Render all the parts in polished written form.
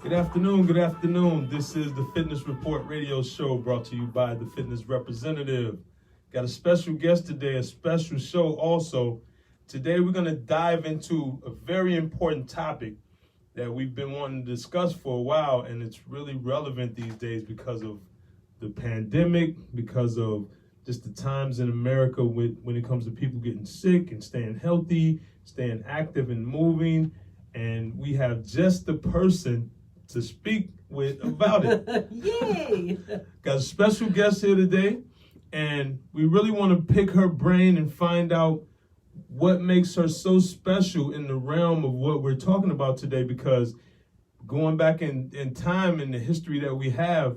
Good afternoon, good afternoon. This is the Fitness Report Radio Show brought to you by the Fitness Representative. Got a special guest today, a special show also. Today we're going to dive into a very important topic that we've been wanting to discuss for a while, and it's really relevant these days because of the pandemic, because of just the times in America when it comes to people getting sick and staying healthy, staying active and moving. And we have just the person to speak with about it. Yay! Got a special guest here today, and we really want to pick her brain and find out what makes her so special in the realm of what we're talking about today, because going back in time in the history that we have,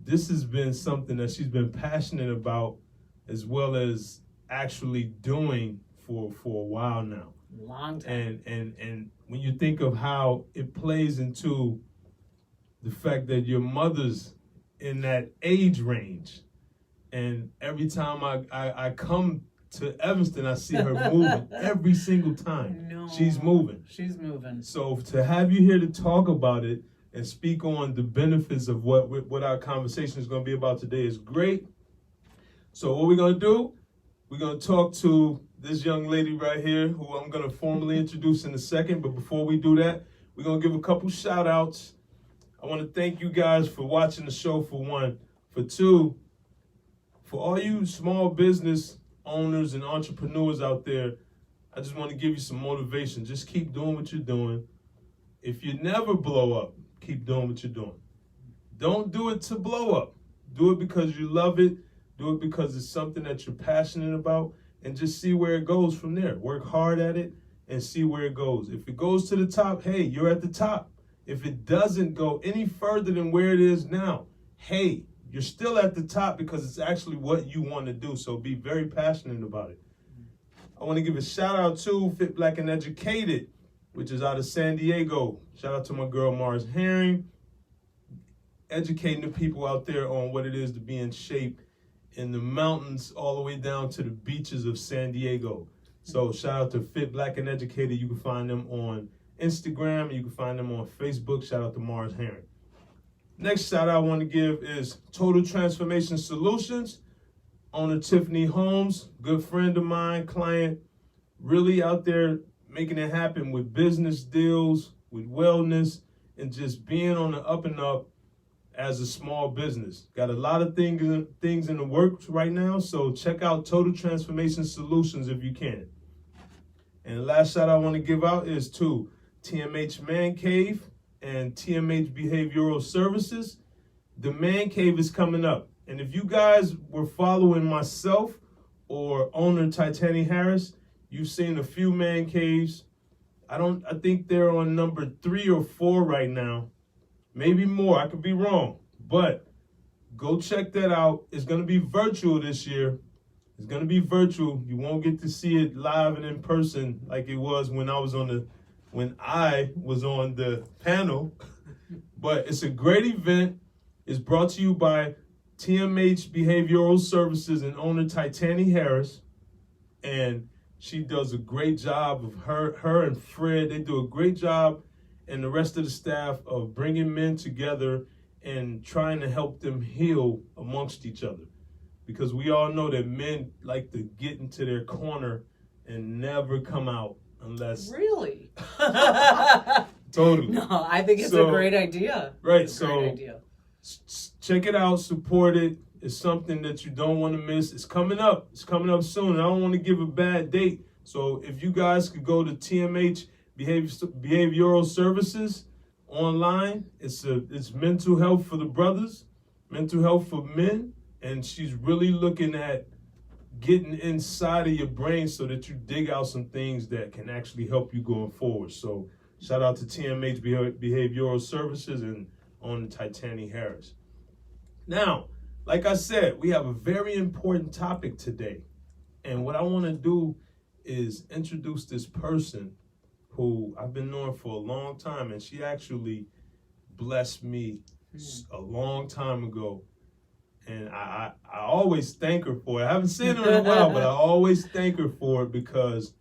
this has been something that she's been passionate about as well as actually doing for a while now. Long time. And when you think of how it plays into the fact that your mother's in that age range, and every time I come to Evanston, I see her moving every single time. No, she's moving. She's moving. So to have you here to talk about it and speak on the benefits of what our conversation is going to be about today is great. So what we're going to do, we're going to talk to this young lady right here, who I'm going to formally introduce in a second. But before we do that, we're going to give a couple shout outs. I want to thank you guys for watching the show, for one. For two, for all you small business owners and entrepreneurs out there, I just want to give you some motivation. Just keep doing what you're doing. If you never blow up, keep doing what you're doing. Don't do it to blow up. Do it because you love it. Do it because it's something that you're passionate about, and just see where it goes from there. Work hard at it and see where it goes. If it goes to the top, hey, you're at the top. If it doesn't go any further than where it is now, hey, you're still at the top because it's actually what you want to do. So be very passionate about it. I want to give a shout out to Fit Black and Educated, which is out of San Diego. Shout out to my girl Mars Herring, educating the people out there on what it is to be in shape in the mountains all the way down to the beaches of San Diego. So shout out to Fit Black and Educated. You can find them on Instagram. You can find them on Facebook. Shout out to Mars Herring. Next shout out I want to give is Total Transformation Solutions. Owner Tiffany Holmes, good friend of mine, client, really out there making it happen with business deals, with wellness, and just being on the up and up as a small business. Got a lot of things in the works right now, so check out Total Transformation Solutions if you can. And the last shout I want to give out is to TMH Man Cave and TMH Behavioral Services. The Man Cave is coming up. And if you guys were following myself or owner Titani Harris, you've seen a few man caves. I think they're on number 3 or 4 right now. Maybe more, I could be wrong. But go check that out. It's gonna be virtual this year. It's gonna be virtual. You won't get to see it live and in person like it was when I was on the panel. But it's a great event. It's brought to you by TMH Behavioral Services and owner Titani Harris. And she does a great job of her and Fred. They do a great job, and the rest of the staff, of bringing men together and trying to help them heal amongst each other. Because we all know that men like to get into their corner and never come out unless... Really? Totally. No, I think it's a great idea. Right, it's a great idea. Check it out, support it. It's something that you don't want to miss. It's coming up. It's coming up soon. I don't want to give a bad date. So if you guys could go to TMH Behavioral Services online, it's mental health for the brothers, mental health for men, and she's really looking at getting inside of your brain so that you dig out some things that can actually help you going forward. So shout out to TMH Behavioral Services and on Titani Harris. Now, like I said, we have a very important topic today. And what I want to do is introduce this person who I've been knowing for a long time, and she actually blessed me a long time ago. And I always thank her for it. I haven't seen her in a while, but I always thank her for it because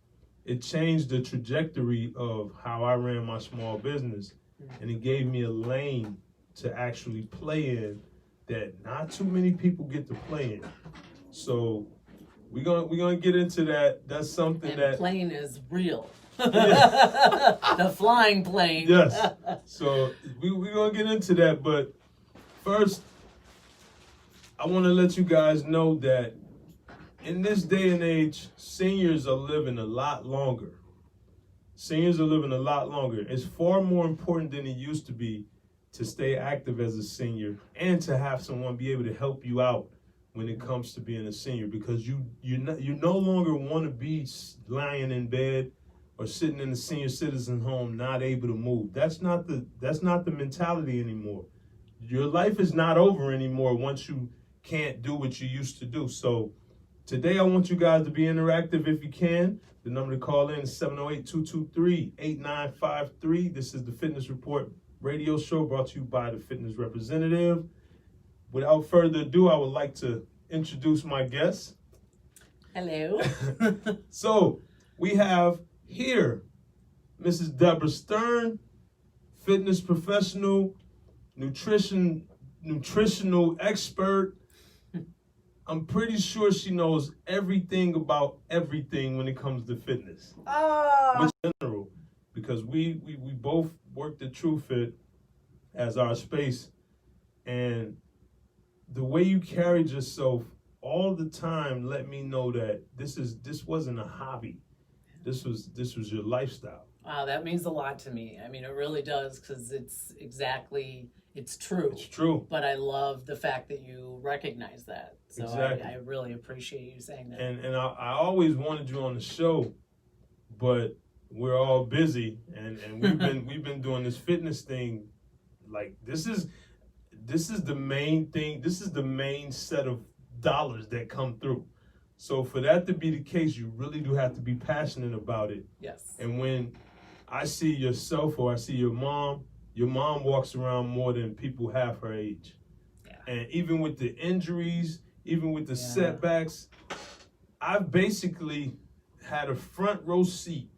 it changed the trajectory of how I ran my small business. and it gave me a lane to actually play in that not too many people get to play in. So we're gonna get into that. That's something And that plane is real. Yeah. The flying plane. Yes. So we're gonna get into that, but first I want to let you guys know that in this day and age, seniors are living a lot longer. Seniors are living a lot longer. It's far more important than it used to be to stay active as a senior and to have someone be able to help you out when it comes to being a senior, because you no longer want to be lying in bed or sitting in the senior citizen home not able to move. That's not the mentality anymore. Your life is not over anymore once you can't do what you used to do. So today I want you guys to be interactive if you can. The number to call in is 708-223-8953. This is the Fitness Report Radio Show brought to you by the Fitness Representative. Without further ado, I would like to introduce my guests. Hello. So we have here Mrs. Deborah Stern, fitness professional, nutritional expert. I'm pretty sure she knows everything about everything when it comes to fitness. Oh. In general, because we both worked at TrueFit as our space, and the way you carried yourself all the time let me know that this wasn't a hobby. This was your lifestyle. Wow, that means a lot to me. I mean, it really does, because it's true. It's true. But I love the fact that you recognize that. So Exactly. I really appreciate you saying that. And I always wanted you on the show, but we're all busy, and we've been doing this fitness thing. Like this is the main thing. This is the main set of dollars that come through. So for that to be the case, you really do have to be passionate about it. Yes. And when I see yourself or I see your mom walks around more than people half her age. Yeah. And even with the injuries, even with the setbacks, I've basically had a front row seat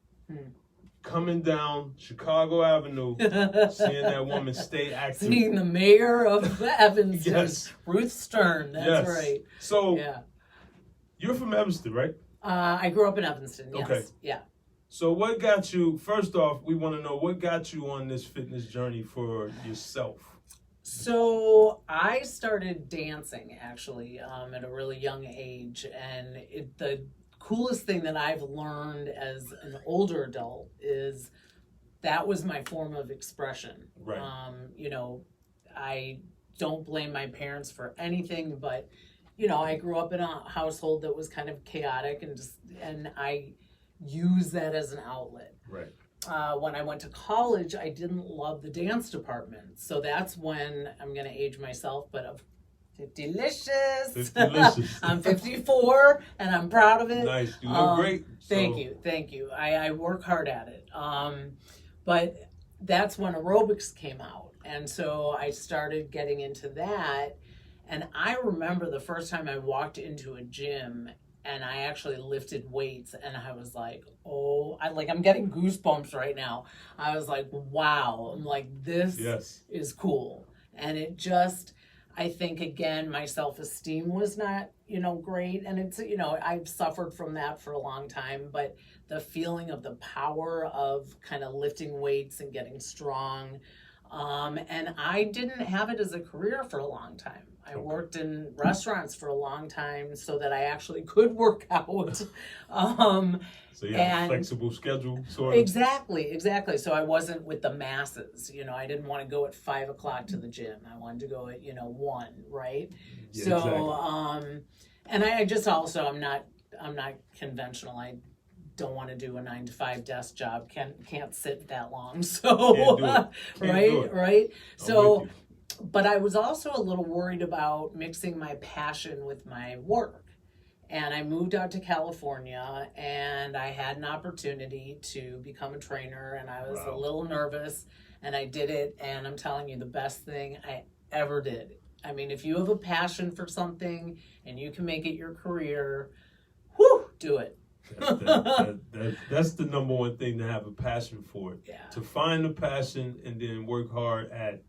coming down Chicago Avenue, seeing that woman stay active. Seeing the mayor of Evanston, Yes. Ruth Stern. That's right. So Yeah. you're from Evanston, right? I grew up in Evanston. Yes. Okay. Yeah. So what got you, first off, we want to know what got you on this fitness journey for yourself? So I started dancing actually at a really young age, and the coolest thing that I've learned as an older adult is that was my form of expression. Right. I don't blame my parents for anything, but I grew up in a household that was kind of chaotic, and I use that as an outlet. Right. When I went to college, I didn't love the dance department. So that's when, I'm going to age myself, but I'm 50-licious. 50-licious. I'm 54, and I'm proud of it. Nice. You look great. Thank you. I work hard at it. But that's when aerobics came out. And so I started getting into that. And I remember the first time I walked into a gym and I actually lifted weights, and I was like, I'm getting goosebumps right now. I was like, wow, I'm like, this is cool. And it just, I think, again, my self-esteem was not, great. And it's, I've suffered from that for a long time, but the feeling of the power of kind of lifting weights and getting strong. And I didn't have it as a career for a long time. I worked in restaurants for a long time so that I actually could work out. So you have a flexible schedule, sort of? Exactly. So I wasn't with the masses. I didn't want to go at 5 o'clock to the gym. I wanted to go at, 1, right? Yeah, so, exactly. And I just also, I'm not conventional. I don't want to do a 9-to-5 desk job. Can't sit that long. So, right. So, but I was also a little worried about mixing my passion with my work. And I moved out to California, and I had an opportunity to become a trainer, and I was a little nervous, and I did it, and I'm telling you, the best thing I ever did. I mean, if you have a passion for something and you can make it your career, do it. That's the number one thing, to have a passion for it. Yeah. To find the passion and then work hard at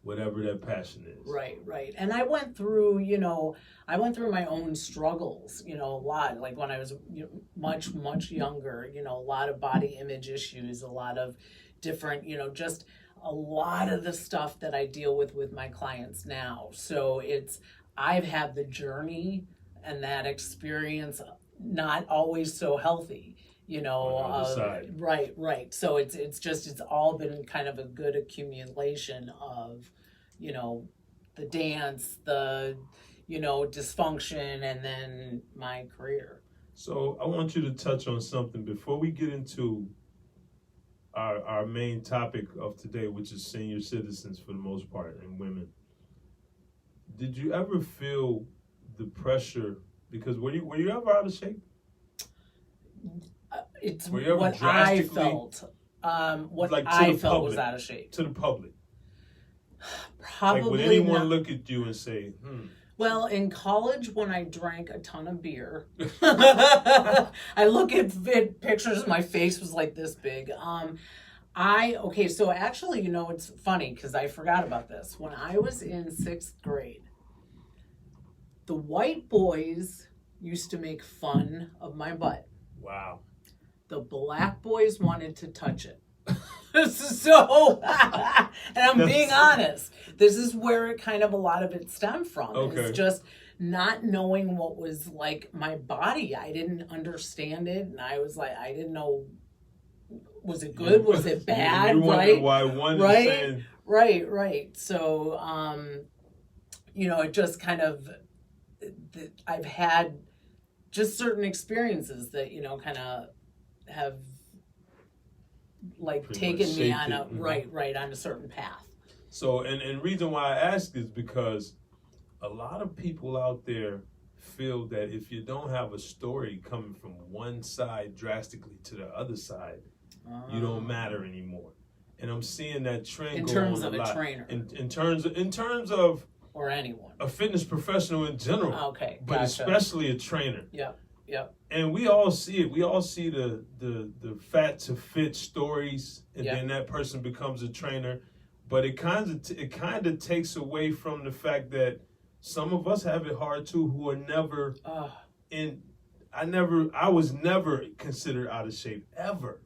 whatever that passion is. Right. And I went through my own struggles, a lot. Like when I was much, much younger, a lot of body image issues, a lot of different, just a lot of the stuff that I deal with my clients now. So I've had the journey and that experience, not always so healthy, right. So it's all been kind of a good accumulation of, the dance, the, dysfunction, and then my career. So I want you to touch on something before we get into our main topic of today, which is senior citizens for the most part, and women. Did you ever feel the pressure? Because were you ever out of shape? It's were you ever what I drastically, felt. What like I felt public, was out of shape. To the public. Probably like, would anyone not. look at you and say, Well, in college, when I drank a ton of beer, I look at pictures, my face was like this big. So actually, it's funny because I forgot about this. When I was in 6th grade, the white boys used to make fun of my butt. Wow. The black boys wanted to touch it. So, and I'm being honest, this is where a lot of it stemmed from. Okay. It's just not knowing what was like my body. I didn't understand it, and I was like, I didn't know, was it good? Was it bad? You right? Why one right? is saying... Right. So, it just kind of, I've had just certain experiences that, kind of have like pretty taken me on a on a certain path. So and reason why I ask is because a lot of people out there feel that if you don't have a story coming from one side drastically to the other side, you don't matter anymore. And I'm seeing that trend in go terms on of a lot. trainer. In terms of or anyone. A fitness professional in general. Okay. But especially a trainer. Yep. And we all see it. We all see the fat to fit stories, and then that person becomes a trainer. But it kind of takes away from the fact that some of us have it hard too, who are never I was never considered out of shape ever.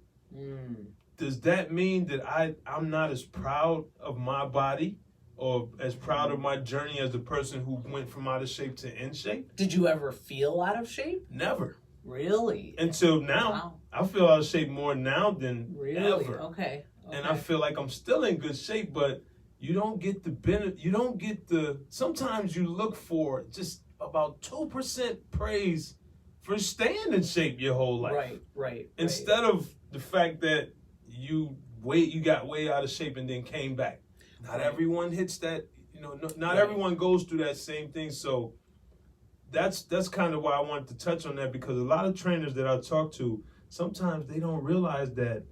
Does that mean that I'm not as proud of my body or as proud of my journey as the person who went from out of shape to in shape? Did you ever feel out of shape? Never. Really? Until now. Wow. I feel out of shape more now than ever. Okay. And I feel like I'm still in good shape, but you don't get the benefit. Sometimes you look for just about 2% praise for staying in shape your whole life. Right. Instead of the fact that you got way out of shape and then came back. Not everyone hits that, not everyone goes through that same thing. So that's kind of why I wanted to touch on that, because a lot of trainers that I talk to, sometimes they don't realize that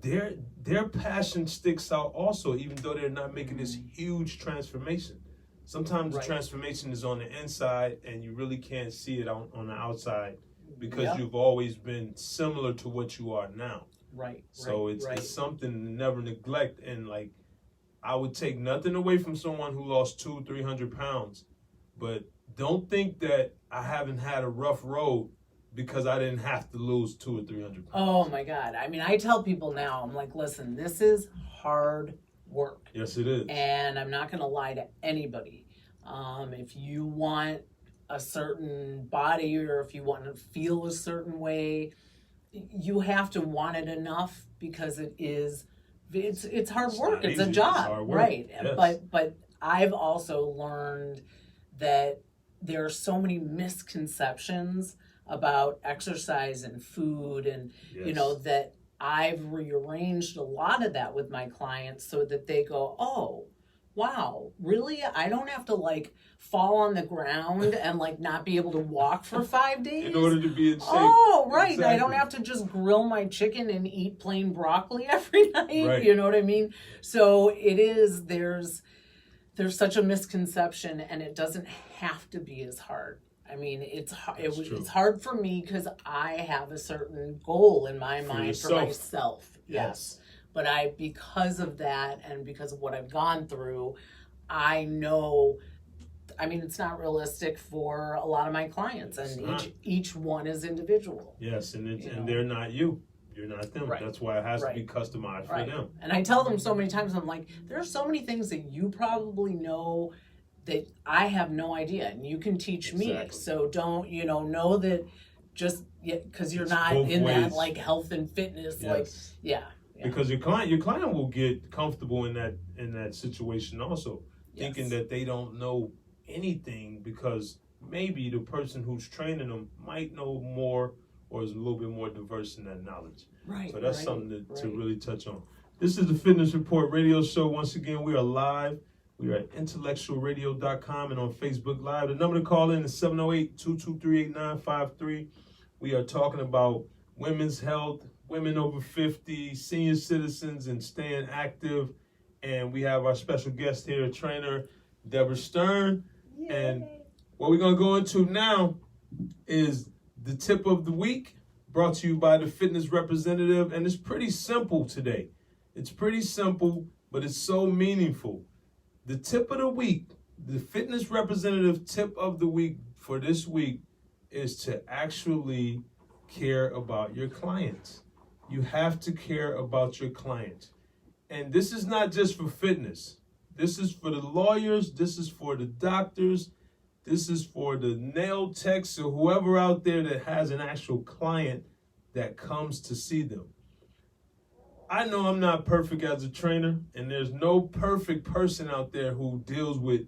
their passion sticks out also, even though they're not making this huge transformation. Sometimes the transformation is on the inside and you really can't see it on the outside because you've always been similar to what you are now. So it's something to never neglect. And like, I would take nothing away from someone who lost 200-300 pounds, but don't think that I haven't had a rough road because I didn't have to lose 200 or 300 pounds. Oh my God. I mean, I tell people now, I'm like, listen, this is hard work. Yes, it is. And I'm not going to lie to anybody. If you want a certain body or if you want to feel a certain way, you have to want it enough, because it's hard work. It's a job, hard work. Right? Yes. But I've also learned that there are so many misconceptions about exercise and food, and that I've rearranged a lot of that with my clients so that they go, oh, wow, really? I don't have to like fall on the ground and like not be able to walk for 5 days in order to be in shape. Oh, right. Exactly. I don't have to just grill my chicken and eat plain broccoli every night. Right. You know what I mean? So there's such a misconception, and it doesn't have to be as hard I mean, it's true. it's hard for me because I have a certain goal in my mind for myself. Yes. But because of that and because of what I've gone through, I know, I mean, it's not realistic for a lot of my clients, and each one is individual. Yes, and they're not you. You're not them. Right. That's why it has to be customized for them. And I tell them so many times, I'm like, there are so many things that you probably know that I have no idea, and you can teach me. So don't, know that just because you're not in that like health and fitness, Yeah. Because your client will get comfortable in that situation also, thinking that they don't know anything because maybe the person who's training them might know more or is a little bit more diverse in that knowledge. Right. So that's something to really touch on. This is the Fitness Report Radio Show. Once again, we are live. We are at intellectualradio.com and on Facebook Live. The number to call in is 708-223-8953. We are talking about women's health, women over 50, senior citizens, and staying active. And we have our special guest here, trainer Deborah Stern. Yay. And what we're going to go into now is the tip of the week, brought to you by the fitness representative. And it's pretty simple today. It's pretty simple, but it's so meaningful. The tip of the week, the fitness representative tip of the week for this week is to actually care about your clients. You have to care about your clients. And this is not just for fitness. This is for the lawyers. This is for the doctors. This is for the nail techs or whoever out there that has an actual client that comes to see them. I know I'm not perfect as a trainer, and there's no perfect person out there who deals with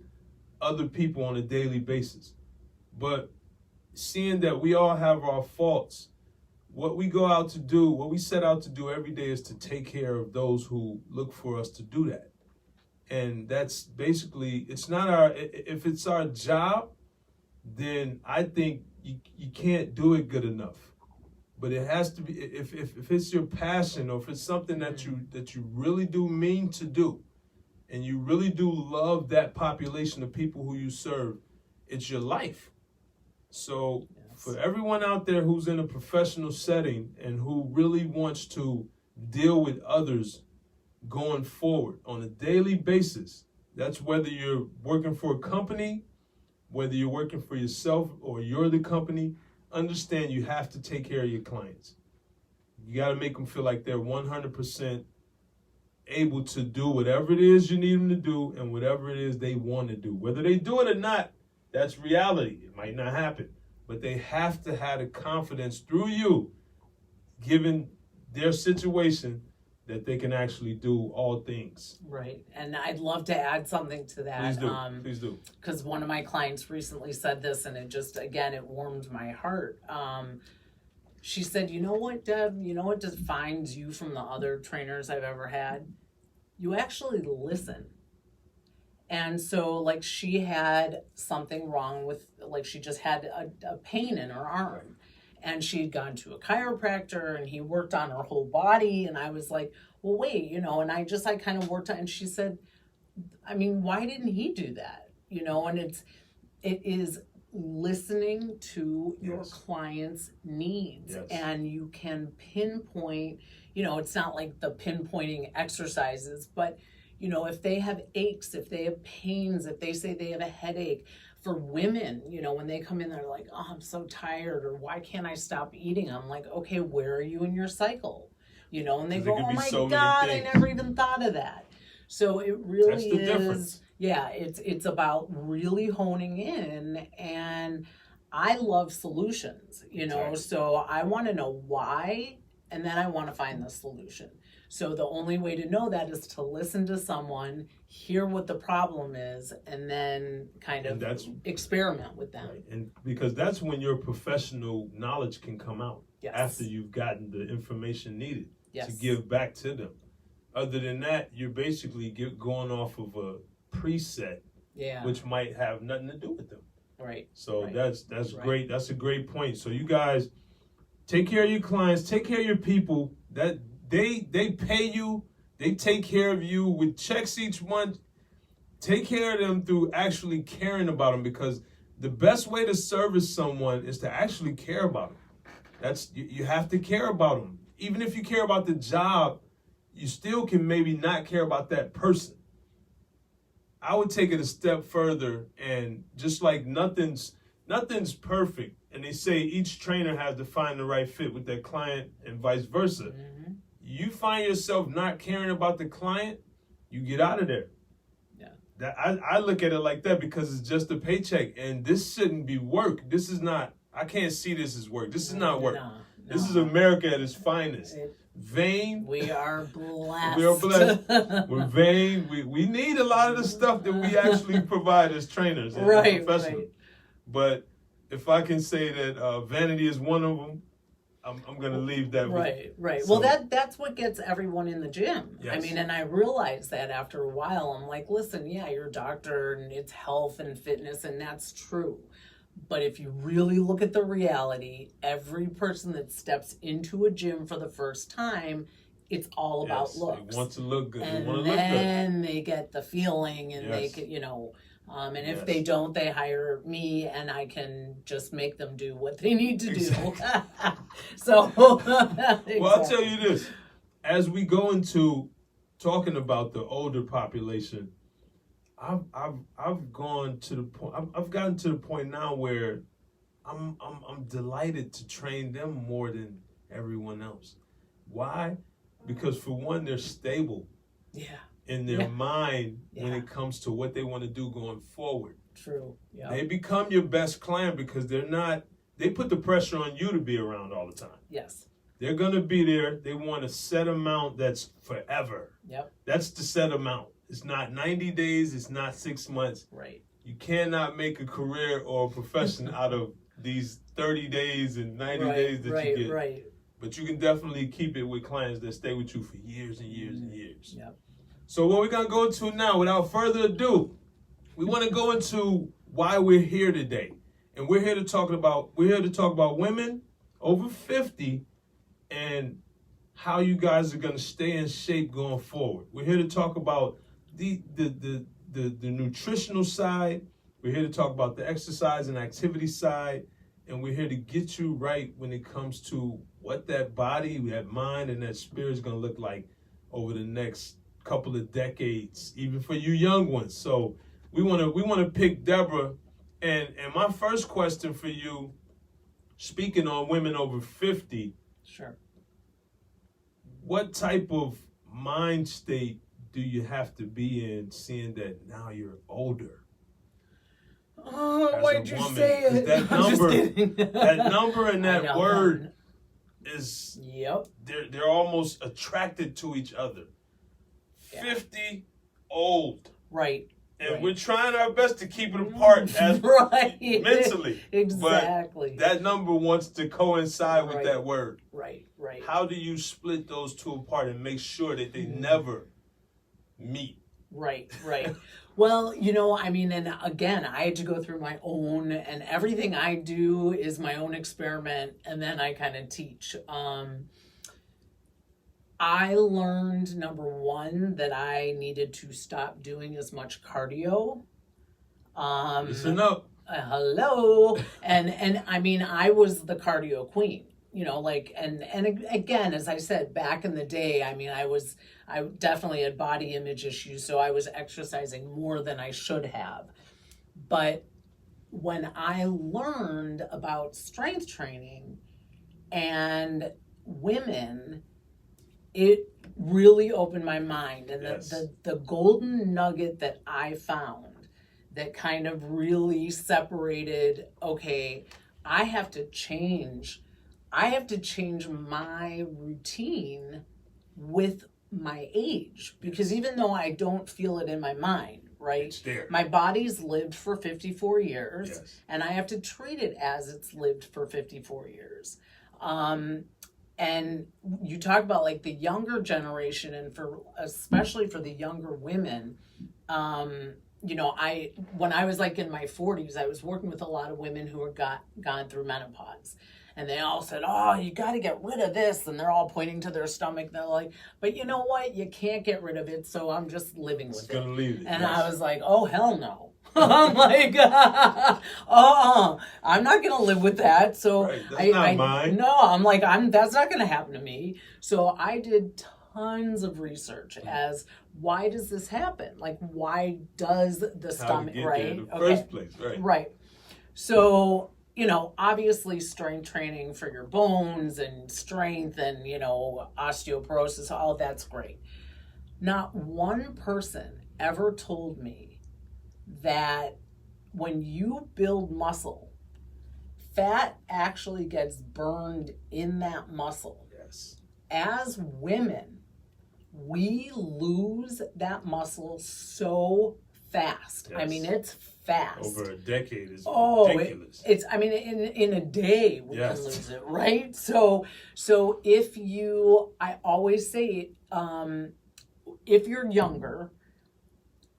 other people on a daily basis. But seeing that we all have our faults, what we set out to do every day is to take care of those who look for us to do that. And that's basically, if it's our job, then I think you can't do it good enough. But it has to be, if it's your passion or if it's something that you really do mean to do, and you really do love that population of people who you serve, it's your life. So for everyone out there who's in a professional setting and who really wants to deal with others going forward on a daily basis, that's whether you're working for a company, whether you're working for yourself or you're the company, understand you have to take care of your clients. You got to make them feel like they're 100% able to do whatever it is you need them to do and whatever it is they want to do. Whether they do it or not, that's reality. It might not happen. But they have to have the confidence through you, given their situation, that they can actually do all things. Right. And I'd love to add something to that. Please do. Because one of my clients recently said this, and it warmed my heart. She said, you know what, Deb, what defines you from the other trainers I've ever had? You actually listen. And so, she had something wrong with, she just had a pain in her arm. And she had gone to a chiropractor, and he worked on her whole body. And I was like, well, wait, and I kind of worked on, and she said, I mean, why didn't he do that? And it is listening to your client's needs. Yes. And you can pinpoint, it's not like the pinpointing exercises, but if they have aches, if they have pains, if they say they have a headache. For women, when they come in, they're like, oh, I'm so tired, or why can't I stop eating? I'm like, okay, where are you in your cycle? And they go, oh my God, I never even thought of that. So it really is, difference. It's about really honing in, and I love solutions, so I want to know why, and then I want to find the solution. So the only way to know that is to listen to someone, hear what the problem is, and then kind of experiment with them. Right. And because that's when your professional knowledge can come out. Yes. After you've gotten the information needed to give back to them. Other than that, you're basically going off of a preset, which might have nothing to do with them. Right. So that's great. That's a great point. So you guys take care of your clients, take care of your people. That they pay you, they take care of you with checks each month. Take care of them through actually caring about them, because the best way to service someone is to actually care about them. You have to care about them. Even if you care about the job, you still can maybe not care about that person. I would take it a step further, and just like nothing's perfect, and they say each trainer has to find the right fit with their client and vice versa. Mm-hmm. You find yourself not caring about the client, you get out of there. Yeah. I look at it like that, because it's just a paycheck, and this shouldn't be work. This is not, I can't see this as work. This is not work. No. This is America at its finest. Vain. We are blessed. We are blessed. We're vain. We need a lot of the stuff that we actually provide as trainers and professionals. Right. But if I can say that vanity is one of them, I'm going to leave that. Right. So, well, that's what gets everyone in the gym. Yes. I mean, and I realized that after a while. I'm like, listen, yeah, you're a doctor and it's health and fitness, and that's true. But if you really look at the reality, every person that steps into a gym for the first time, it's all about looks. They want to look good. And they want to look good. then they get the feeling, and they can, and if they don't, they hire me, and I can just make them do what they need to do. So, exactly. Well, I'll tell you this: as we go into talking about the older population, I've gone to the point. I've gotten to the point now where I'm delighted to train them more than everyone else. Why? Because for one, they're stable. Yeah. In their mind when it comes to what they want to do going forward. True. Yeah. They become your best client because they put the pressure on you to be around all the time. Yes. They're going to be there. They want a set amount that's forever. Yep. That's the set amount. It's not 90 days. It's not 6 months. Right. You cannot make a career or a profession out of these 30 days and 90 days that you get. Right. But you can definitely keep it with clients that stay with you for years and years and years. Yep. So what we're going to go into now, without further ado, we want to go into why we're here today. And we're here to talk about women over 50 and how you guys are going to stay in shape going forward. We're here to talk about the nutritional side. We're here to talk about the exercise and activity side. And we're here to get you right when it comes to what that body, that mind, and that spirit is going to look like over the next couple of decades, even for you young ones. So we want to pick Deborah, and my first question for you, speaking on women over 50, sure, what type of mind state do you have to be in, seeing that now you're older? Why'd you say it? That number and that word is, they're almost attracted to each other. 50, old. Right. And we're trying our best to keep it apart as mentally. Exactly. But that number wants to coincide with that word. Right. How do you split those two apart and make sure that they never meet? Right. Well, and again, I had to go through my own, and everything I do is my own experiment, and then I kind of teach. I learned, number one, that I needed to stop doing as much cardio. Listen up. Hello. And I mean, I was the cardio queen, and again, as I said, back in the day, I mean, I definitely had body image issues, so I was exercising more than I should have. But when I learned about strength training and women, it really opened my mind. And the golden nugget that I found that kind of really separated, okay, I have to change my routine with my age, because even though I don't feel it in my mind, right? My body's lived for 54 years, and I have to treat it as it's lived for 54 years. And you talk about like the younger generation, and especially for the younger women, when I was like in my 40s, I was working with a lot of women who had gone through menopause. And they all said, oh, you got to get rid of this. And they're all pointing to their stomach. They're like, but you know what? You can't get rid of it. So I'm just living with it. Gonna leave it. And yes. I was like, oh, hell no. I'm like, I'm not going to live with that. So right. That's not mine. No, I'm like, that's not going to happen to me. So I did tons of research as why does this happen? Like, why does the stomach, right? In the first place, right. Right. So, obviously strength training for your bones and strength and, osteoporosis, all that's great. Not one person ever told me that when you build muscle, fat actually gets burned in that muscle. Yes. As women, we lose that muscle so fast. Yes. I mean, it's fast. Over a decade is ridiculous. It's in a day we yes. can lose it, right? So if I always say, if you're younger,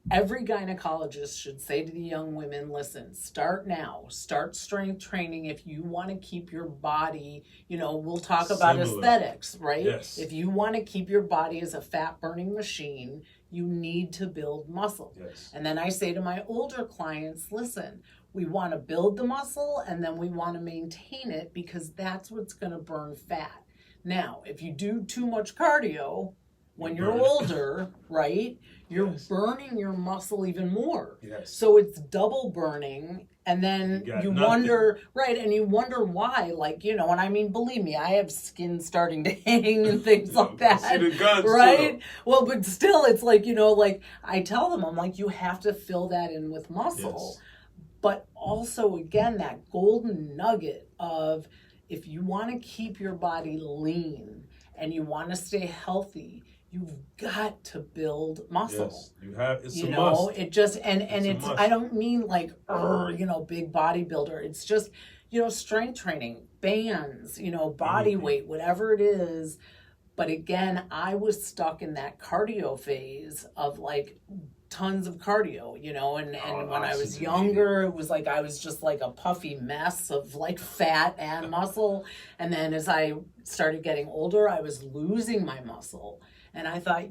every gynecologist should say to the young women, listen, start now. Start strength training if you want to keep your body, we'll talk about aesthetics, right? Yes. If you want to keep your body as a fat-burning machine, you need to build muscle. Yes. And then I say to my older clients, listen, we want to build the muscle and then we want to maintain it because that's what's going to burn fat. Now, if you do too much cardio, when you're older, right, you're yes. burning your muscle even more. Yes. So it's double burning, and then you wonder, right, and you wonder why, and I mean, believe me, I have skin starting to hang and things like that, see the guns right? too. Well, but still, it's like, I tell them, I'm like, you have to fill that in with muscle. Yes. But also, again, that golden nugget of if you want to keep your body lean and you want to stay healthy, you've got to build muscle. Yes, you have. It's a must. It just it's I don't mean like big bodybuilder. It's just strength training, bands, body weight, whatever it is. But again, I was stuck in that cardio phase of like tons of cardio, and when I was younger, it was like I was just like a puffy mess of like fat and muscle. And then as I started getting older, I was losing my muscle. And I thought,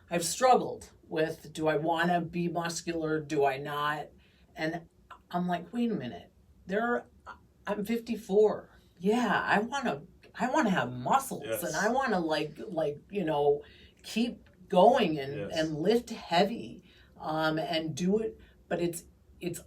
I've struggled with, do I want to be muscular? Do I not? And I'm like, wait a minute. I'm 54. Yeah, I want to have muscles. Yes. And I want to keep going and lift heavy and do it. But it's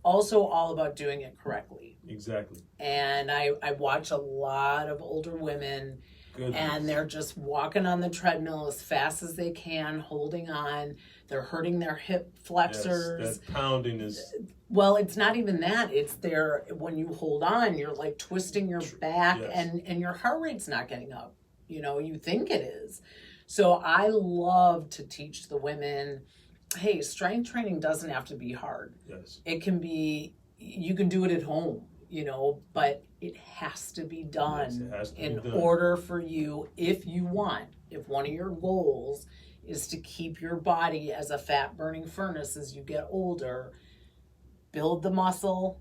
also all about doing it correctly. Exactly. And I watch a lot of older women. Goodness. And they're just walking on the treadmill as fast as they can, holding on. They're hurting their hip flexors. Yes, that pounding is... Well, it's not even that. It's when you hold on, you're like twisting your back yes. and your heart rate's not getting up. You think it is. So I love to teach the women, hey, strength training doesn't have to be hard. Yes. It can be, you can do it at home. But it has to be done order for you if one of your goals is to keep your body as a fat burning furnace as you get older, build the muscle,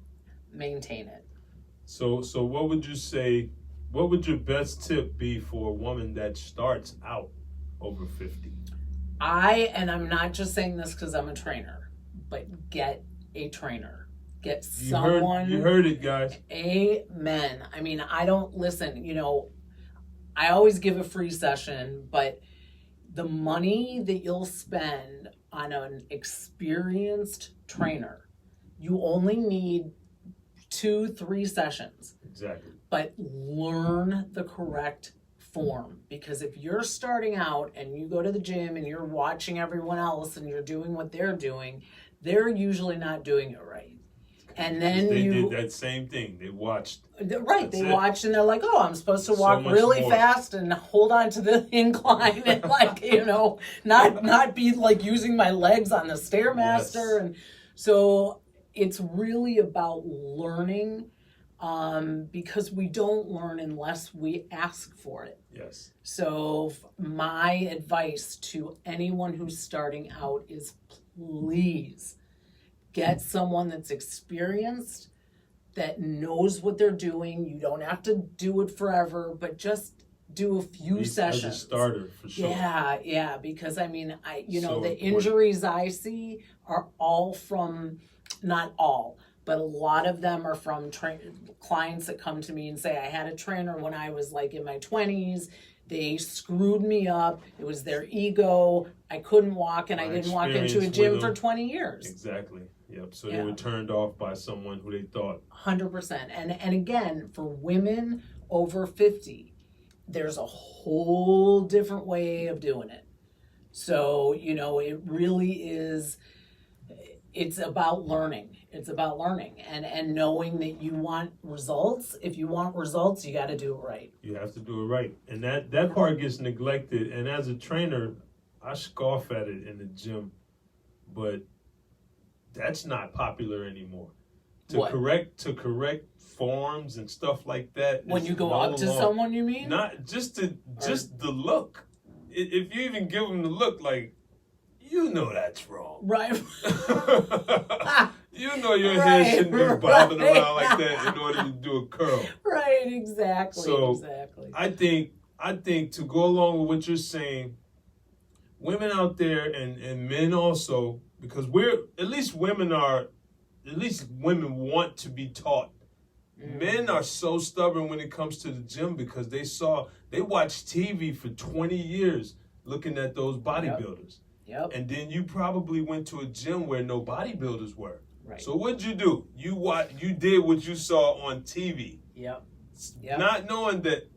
maintain it. So what would you say, what would your best tip be for a woman that starts out over 50? I'm not just saying this because I'm a trainer, but get a trainer. Get someone. You heard it, guys. Amen. I mean, I don't listen. I always give a free session, but the money that you'll spend on an experienced trainer, you only need 2-3 sessions. Exactly. But learn the correct form, because if you're starting out and you go to the gym and you're watching everyone else and you're doing what they're doing, they're usually not doing it right. And then they did that same thing. They watched. Right. They watched and they're like, oh, I'm supposed to walk really fast and hold on to the incline and not be like using my legs on the Stairmaster. Yes. And so it's really about learning because we don't learn unless we ask for it. Yes. So my advice to anyone who's starting out is please get someone that's experienced, that knows what they're doing. You don't have to do it forever, but just do a few sessions. As a starter, for sure. Yeah, because I mean, the important. injuries I see are all from, not all, but a lot of them are from clients that come to me and say, I had a trainer when I was like in my 20s. They screwed me up. It was their ego. I couldn't walk, and I didn't walk into a gym for 20 years. Exactly. Yep. So they were turned off by someone who they thought. 100%. And again, for women over 50, there's a whole different way of doing it. So, it really is, it's about learning. It's about learning and knowing that you want results. If you want results, you got to do it right. You have to do it right. And that part gets neglected. And as a trainer, I scoff at it in the gym, but that's not popular anymore. To correct forms and stuff like that. When you go up to someone, you mean? Not just the look. If you even give them the look, like, that's wrong. Right. Your head shouldn't be bobbing around like that in order to do a curl. Right, exactly. So exactly. I think to go along with what you're saying, women out there and men also, because women want to be taught. Men are so stubborn when it comes to the gym because they watched TV for 20 years looking at those bodybuilders. Yep. And then you probably went to a gym where no bodybuilders were. Right. So what'd you do? You did what you saw on TV. Yep. Not knowing that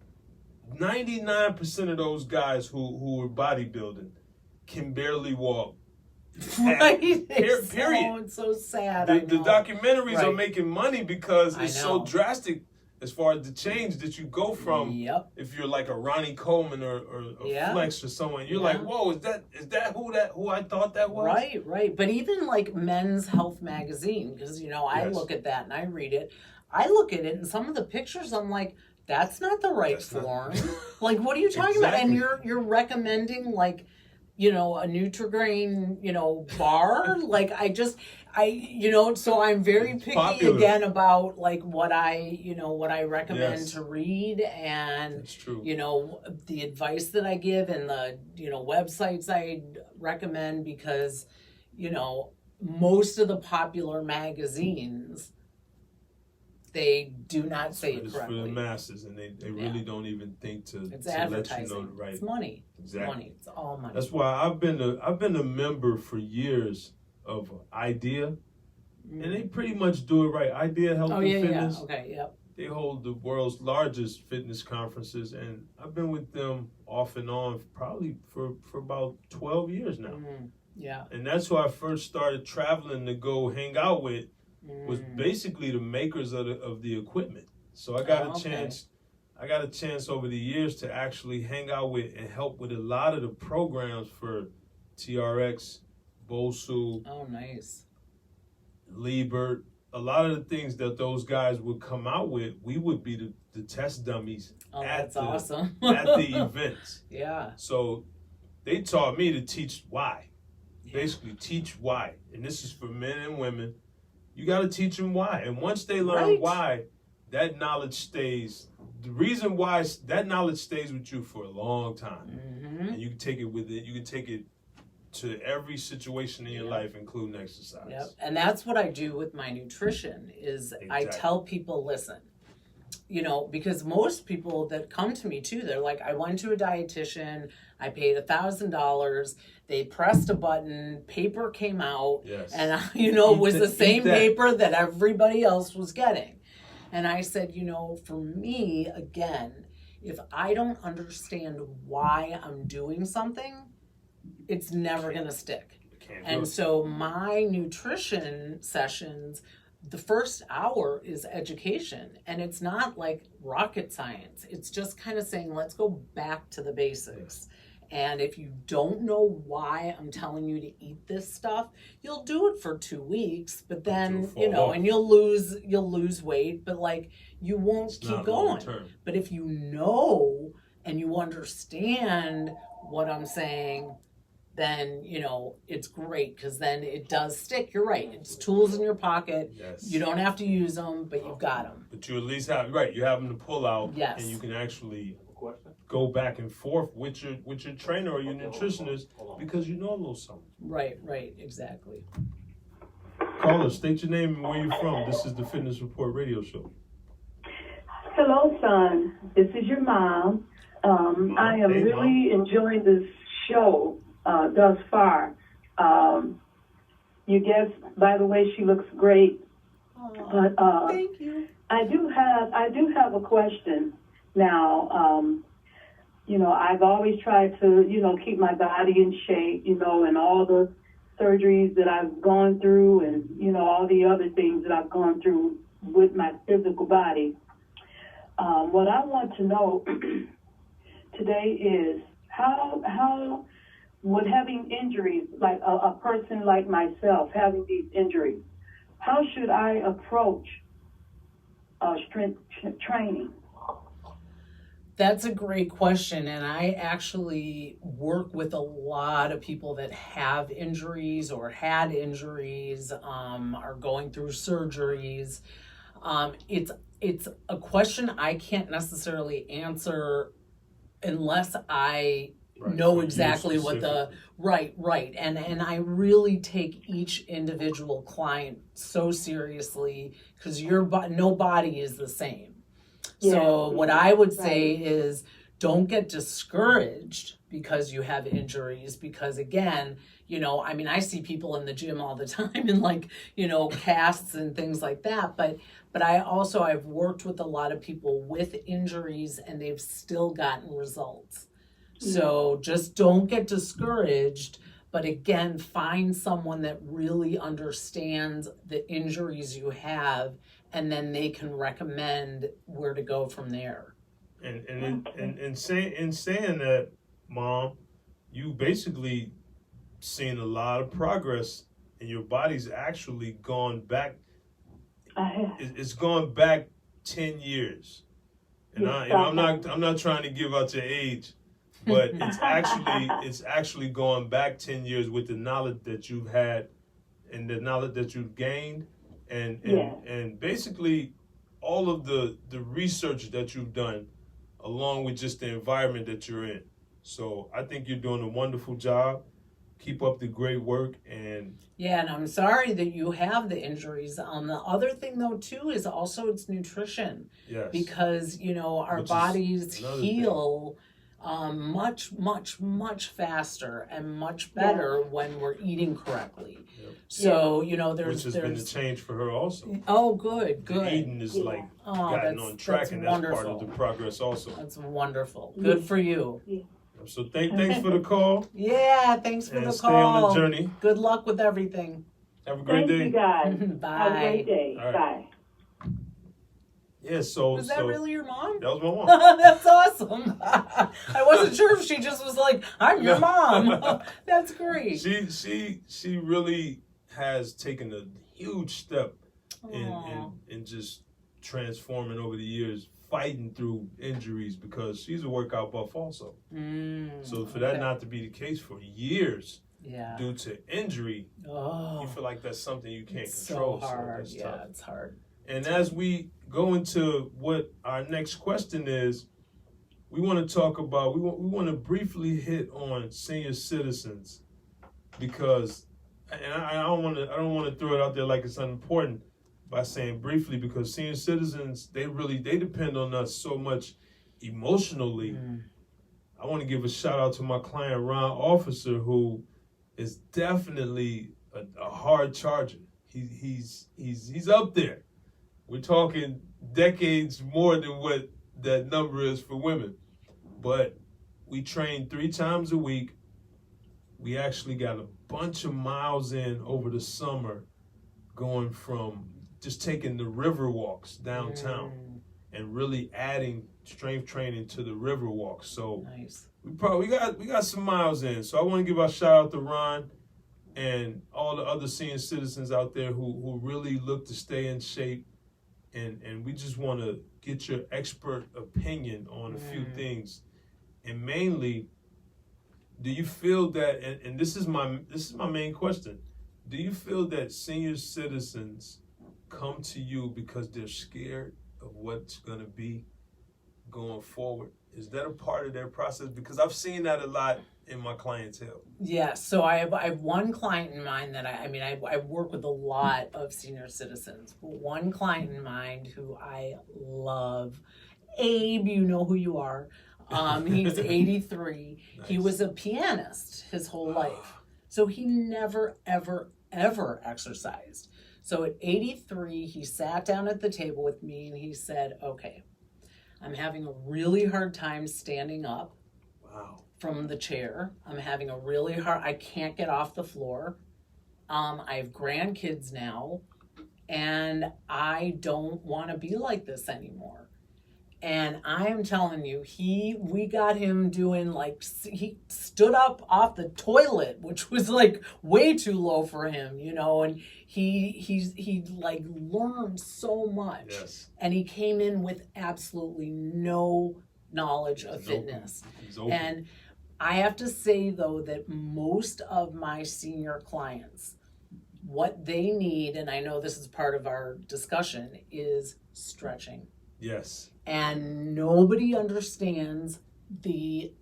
99% of those guys who were bodybuilding can barely walk. Right. Period. It's so sad. The documentaries are making money because it's so drastic as far as the change that you go from. Yep. If you're like a Ronnie Coleman or Flex or someone, you're like, whoa, is that who I thought that was? Right. But even like Men's Health magazine, because I look at that and I read it. I look at it and some of the pictures, I'm like, that's not the right form. Like, what are you talking about? And you're recommending like, a Nutri-Grain, bar. Like so I'm very picky again about like what I recommend to read and, the advice that I give and the, websites I recommend because, most of the popular magazines, they do not say it correctly. It's for the masses, and they really don't even think to let you know right. It's money. Exactly. It's money. It's all money. That's why I've been a member for years of IDEA, and they pretty much do it right. IDEA Health and Fitness. Yeah. Okay. Yep. They hold the world's largest fitness conferences, and I've been with them off and on probably for about 12 years now. Yeah. And that's who I first started traveling to go hang out with. Was basically the makers of the equipment. So I got a chance over the years to actually hang out with and help with a lot of the programs for TRX, BOSU. Oh, nice. Liebert. A lot of the things that those guys would come out with, we would be the test dummies awesome. at the events. Yeah. So they taught me to teach why. Basically teach why. And this is for men and women. You got to teach them why. And once they learn why, that knowledge stays. The reason why that knowledge stays with you for a long time. And you can take it with it. You can take it to every situation in your life, including exercise. Yep. And that's what I do with my nutrition is I tell people, listen, because most people that come to me too, they're like, I went to a dietitian, I paid $1,000, they pressed a button, paper came out, and was the same paper that everybody else was getting. And I said, for me, again, if I don't understand why I'm doing something, it's never going to stick. And so my nutrition sessions, the first hour is education, and it's not like rocket science. It's just kind of saying, let's go back to the basics. And if you don't know why I'm telling you to eat this stuff, you'll do it for 2 weeks, but then, and you'll lose weight, but like you won't keep going. But if you know and you understand what I'm saying, then, it's great because then it does stick. You're right. It's tools in your pocket. Yes. You don't have to use them, but you've got them. But you at least have, right, you have them to pull out. Yes. And you can actually go back and forth with your trainer or your nutritionist because you know a little something. Right, exactly. Caller, state your name and where you're from. This is the Fitness Report Radio Show. Hello, son. This is your mom. I am really enjoying this show thus far. You guess, by the way, she looks great. But thank you. I do have a question. Now, I've always tried to, keep my body in shape, and all the surgeries that I've gone through and, all the other things that I've gone through with my physical body. What I want to know today is how would having injuries, like a person like myself having these injuries, how should I approach strength training? That's a great question, and I actually work with a lot of people that have injuries or had injuries, are going through surgeries. It's a question I can't necessarily answer unless I know exactly what the right, and I really take each individual client so seriously because no body is the same. So what I would say is don't get discouraged because you have injuries, because again, I see people in the gym all the time in casts and things like that, but I've worked with a lot of people with injuries and they've still gotten results. So just don't get discouraged, but again, find someone that really understands the injuries you have, and then they can recommend where to go from there. And saying that, Mom, you basically seen a lot of progress, and your body's actually gone back. It's gone back 10 years, and I'm not trying to give out your age, but it's actually gone back 10 years with the knowledge that you've had and the knowledge that you've gained. And basically all of the research that you've done along with just the environment that you're in. So I think you're doing a wonderful job. Keep up the great work. And I'm sorry that you have the injuries. The other thing though too is also it's nutrition. Yes. Because our bodies heal much faster and much better when we're eating correctly. Yep. So which has been a change for her also. Oh, good. The eating is gotten on track, and that's part of the progress also. That's wonderful. Good for you. Yeah. So thanks for the call. Yeah, thanks for the call. Stay on the journey. Good luck with everything. Have a great day. Thank you, guys. Bye. Have a great day. Right. Bye. Yeah, so was that really your mom? That was my mom. That's awesome. I wasn't sure if she just was like, I'm your mom. That's great. She really has taken a huge step in just transforming over the years, fighting through injuries, because she's a workout buff also. So for that not to be the case for years, due to injury, you feel like that's something you can't control. So hard. So that's tough. It's hard. And as we go into what our next question is, we want to talk about, we want to briefly hit on senior citizens, because, and I don't want to throw it out there like it's unimportant by saying briefly, because senior citizens, they depend on us so much emotionally. I want to give a shout out to my client Ron Officer, who is definitely a hard charger. He's up there. We're talking decades more than what that number is for women. But we train 3 times a week. We actually got a bunch of miles in over the summer, going from just taking the river walks downtown and really adding strength training to the river walks. So nice. we got some miles in. So I want to give a shout out to Ron and all the other senior citizens out there who really look to stay in shape. And we just want to get your expert opinion on a few things. And mainly, do you feel that, and this is my main question, do you feel that senior citizens come to you because they're scared of what's going to be going forward? Is that a part of their process? Because I've seen that a lot in my clientele. Yeah, so I have one client in mind that I work with a lot of senior citizens, but one client in mind who I love, Abe, you know who you are. He's 83. Nice. He was a pianist his whole life. So he never, ever, ever exercised. So at 83, he sat down at the table with me and he said, okay, I'm having a really hard time standing up. Wow. From the chair. I'm having a really I can't get off the floor. I have grandkids now, and I don't want to be like this anymore. And I am telling you, we got him doing he stood up off the toilet, which was way too low for him, and he learned so much. Yes. And he came in with absolutely no knowledge of fitness. And I have to say, though, that most of my senior clients, what they need, and I know this is part of our discussion, is stretching. Yes. And nobody understands it's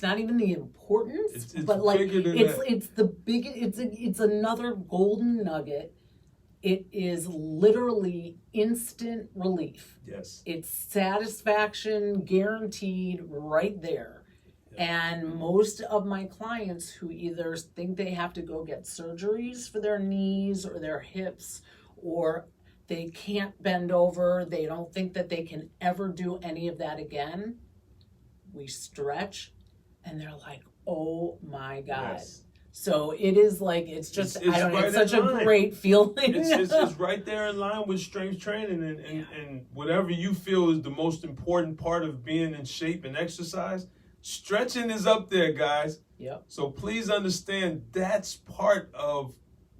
not even the importance, it's but it's another golden nugget. It is literally instant relief. Yes. It's satisfaction guaranteed right there. Yeah. And most of my clients who either think they have to go get surgeries for their knees or their hips, or they can't bend over, they don't think that they can ever do any of that again, we stretch and they're like, oh my God. Yes. So it is it's such a great feeling. It's right there in line with strength training and whatever you feel is the most important part of being in shape and exercise. Stretching is up there, guys. Yep. So please understand that's part of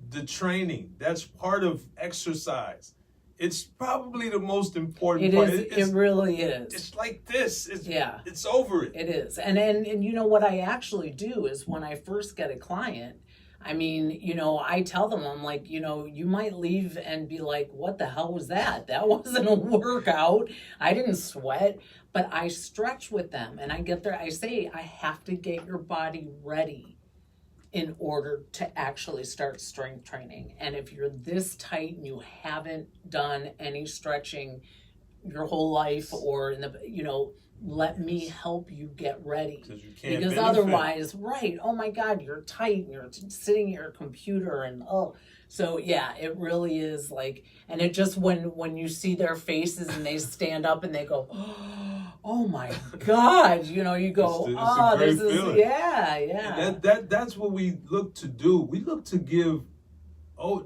the training. That's part of exercise. It's probably the most important part. It really is. It's like this. It's over it. It is. And you know what I actually do is when I first get a client, I tell them, I'm like, you might leave and be like, what the hell was that? That wasn't a workout. I didn't sweat, but I stretch with them and I get there. I say, I have to get your body ready in order to actually start strength training. And if you're this tight and you haven't done any stretching your whole life or let me help you get ready. Because otherwise, oh my God, you're tight and you're sitting at your computer and so yeah, it really is and it just when you see their faces and they stand up and they go, oh my God, you go, this is, yeah. And that's what we look to do. We look to give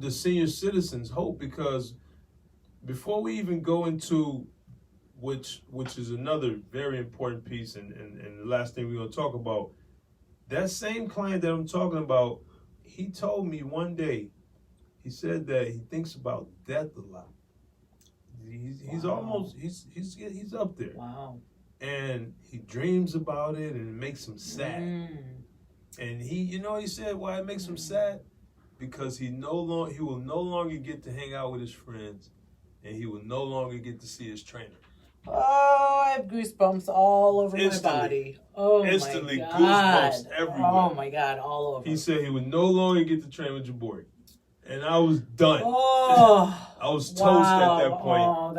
the senior citizens hope, because before we even go into which is another very important piece, and the last thing we're going to talk about, that same client that I'm talking about, he told me one day, he said that he thinks about death a lot. He's almost, he's up there. Wow. And he dreams about it and it makes him sad. And he said why it makes him sad? Because he will no longer get to hang out with his friends, and he will no longer get to see his trainer. Oh, I have goosebumps all over my body. Oh, instantly, my God. Goosebumps everywhere. Oh, my God, all over. He said he would no longer get to train with Jabori. And I was done. Oh, I was toast at that point. Oh,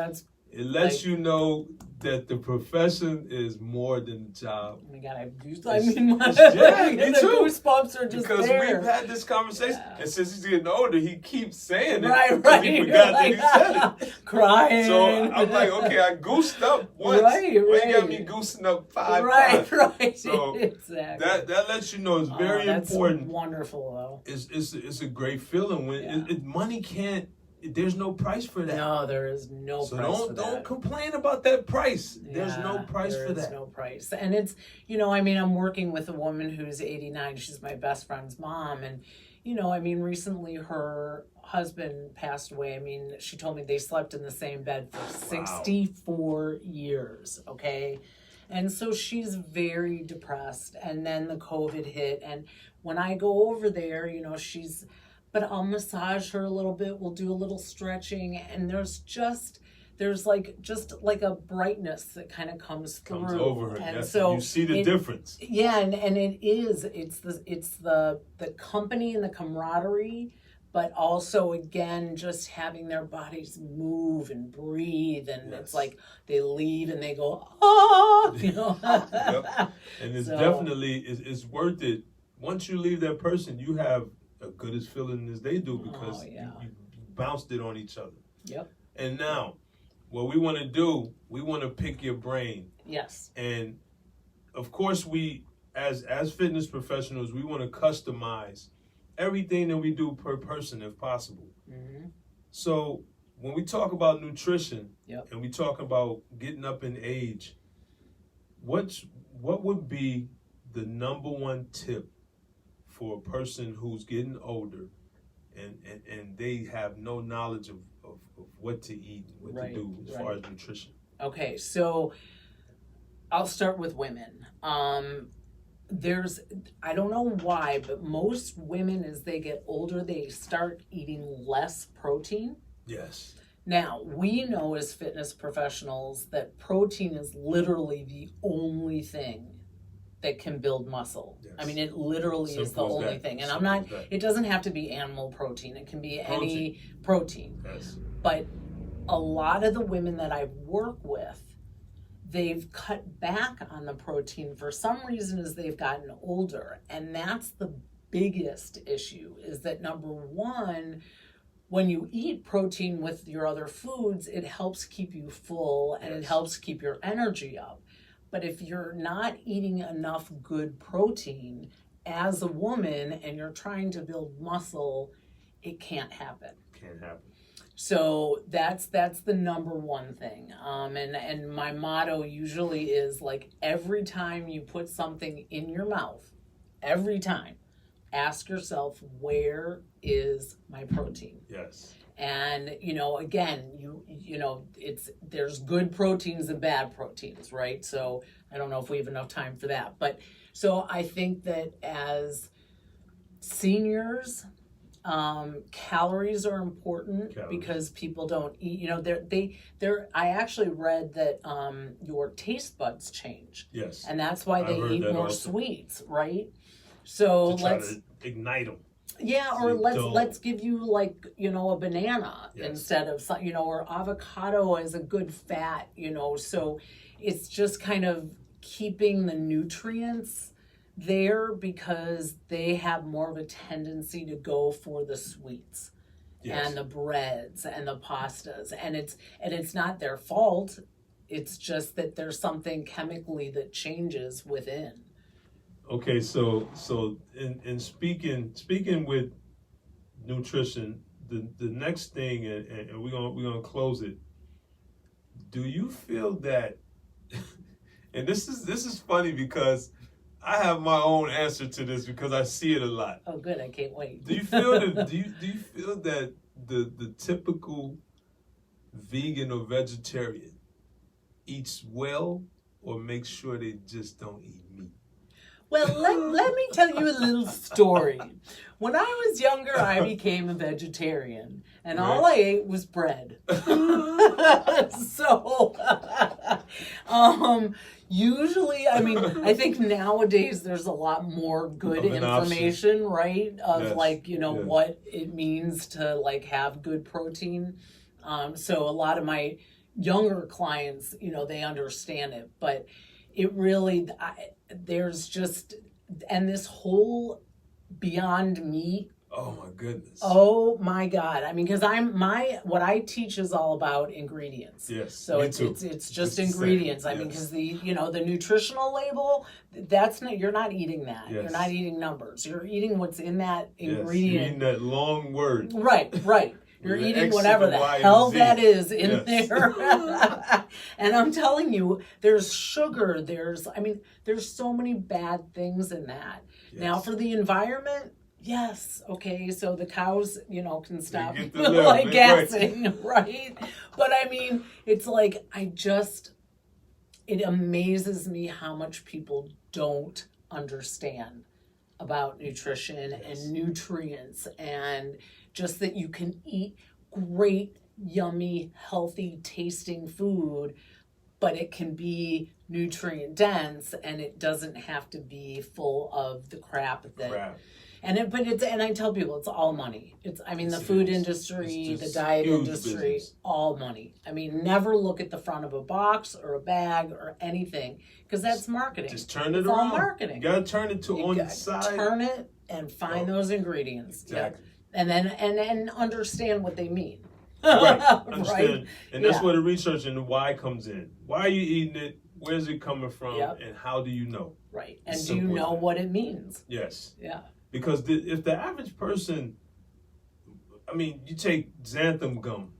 it lets you know that the profession is more than a job. Oh my God, I have goosebumps. Me too. Goosebumps are just because there. We've had this conversation, and since he's getting older, he keeps saying it. Right. He forgot that he said it. Crying. So I'm like, okay, I goosed up once. Right. You got me goosing up 5 times. Right. So exactly. That lets you know it's very important. That's wonderful, though. It's a great feeling when money can't. There's no price for that. No, there is no price for that. So don't complain about that price. There's no price for that. There's no price. And it's, I'm working with a woman who's 89. She's my best friend's mom. And, recently her husband passed away. She told me they slept in the same bed for 64 years, okay? And so she's very depressed. And then the COVID hit. And when I go over there, you know, but I'll massage her a little bit. We'll do a little stretching. And there's just like a brightness that kind of comes through over her. and yes. so You see the difference. Yeah, and it's the company and the camaraderie, but also again just having their bodies move and breathe, and Yes. it's like they leave and they go, you know. Yep. And it's So- definitely it's worth it. Once you leave that person, you have a good as feeling as they do, because yeah. you bounced it on each other. Yep. And now, what we want to do, we want to pick your brain. Yes. And of course, we, as fitness professionals, we want to customize everything that we do per person if possible. Mm-hmm. So when we talk about nutrition, Yep. and we talk about getting up in age, what would be the number one tip for a person who's getting older and they have no knowledge of what to eat, what Right, to do as far as nutrition? Okay, so I'll start with women. I don't know why, but most women, as they get older, they start eating less protein. Yes. Now, we know as fitness professionals that protein is literally the only thing that can build muscle. Yes. I mean, it literally is the Simple as only that. thing. And Simple I'm not, as that. it doesn't have to be animal protein. It can be any protein. Yes. But a lot of the women that I work with, they've cut back on the protein for some reason as they've gotten older. And that's the biggest issue, is that number one, when you eat protein with your other foods, it helps keep you full and it Yes. helps keep your energy up. But if you're not eating enough good protein as a woman and you're trying to build muscle, it can't happen. Can't happen. So that's the number one thing. And my motto usually is like, every time you put something in your mouth, every time, ask yourself, where is my protein? Yes. And, you know, again, you know, there's good proteins and bad proteins, right? So I don't know if we have enough time for that. But so I think that as seniors, calories are important because people don't eat, you know, I actually read that your taste buds change. Yes. And that's why they I've heard eat that more also. sweets, right? So To try to ignite them. yeah, or So dull. let's give you, like, you know, a banana Yes. instead of some, you know, or avocado is a good fat, you know. So it's just kind of keeping the nutrients there because they have more of a tendency to go for the sweets. Yes. And the breads and the pastas, and it's not their fault. It's just that there's something chemically that changes within. Okay, so in speaking with nutrition, the next thing, and we're gonna close it. Do you feel that? And this is funny because I have my own answer to this because I see it a lot. Oh, good! I can't wait. Do you feel that? Do you feel that the typical vegan or vegetarian eats well, or makes sure they just don't eat meat? Well, let me tell you a little story. When I was younger, I became a vegetarian, and all I ate was bread. So, usually, I mean, I think nowadays there's a lot more good Of an information, right? Of Yes, like, you know, yes. what it means to like have good protein. So a lot of my younger clients, you know, they understand it, but it really, there's just, and this whole Beyond Meat, Oh my goodness. oh my God. I mean, because what I teach is all about ingredients. Yes. So me it's too. it's just the same, ingredients. I mean, yes. because the nutritional label, that's not, you're not eating that. Yes. You're not eating numbers. You're eating what's in that Yes, you ingredient. mean that long word. Right. You're With eating X whatever and the Y and hell Z. that is in Yes. there. And I'm telling you, there's sugar, there's so many bad things in that. Yes. Now for the environment, yes, okay, so the cows, you know, can stop get the live, like they gassing, right? But I mean, it's like, it amazes me how much people don't understand about nutrition and nutrients, and just that you can eat great, yummy, healthy tasting food, but it can be nutrient dense, and it doesn't have to be full of the crap that and I tell people it's all money. The food industry, the diet industry, business. All money. Never look at the front of a box or a bag or anything, because that's marketing. Just turn it it's around. All marketing. You gotta turn it on the side. Turn it and find those ingredients. Exactly. Yeah. And then and understand what they mean. Right. Understand. Right? And that's where the research and the why comes in. Why are you eating it? Where's it coming from? And how do you know? Right. And do you know what it means? Yes. Yeah. Because if the average person, you take xanthan gum,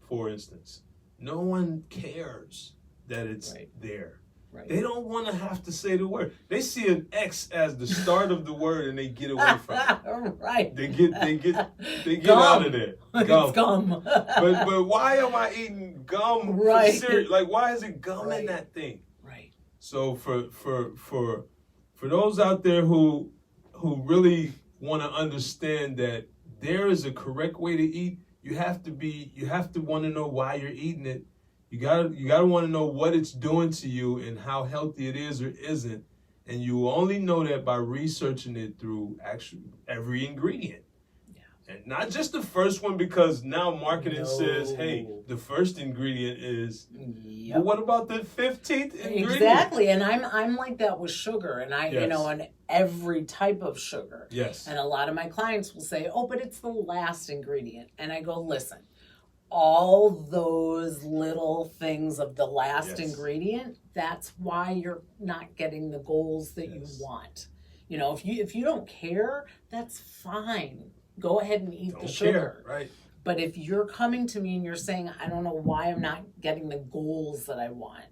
for instance, no one cares that it's there. Right. They don't want to have to say the word. They see an X as the start of the word and they get away from it. Right. They get out of there. Gum. It's gum. but why am I eating gum? Right. Like, why is it gum in that thing? Right. So for those out there who really want to understand that there is a correct way to eat, you have to want to know why you're eating it. You gotta want to know what it's doing to you and how healthy it is or isn't, and you only know that by researching it through actually every ingredient. And not just the first one, because now marketing says, hey, the first ingredient is, but what about the 15th ingredient? Exactly, and I'm like that with sugar, and and every type of sugar. Yes. And a lot of my clients will say, oh, but it's the last ingredient. And I go, listen, all those little things of the last ingredient, that's why you're not getting the goals that you want. If you don't care, that's fine. Go ahead and eat the sugar. Right. But if you're coming to me and you're saying, I don't know why I'm not getting the goals that I want,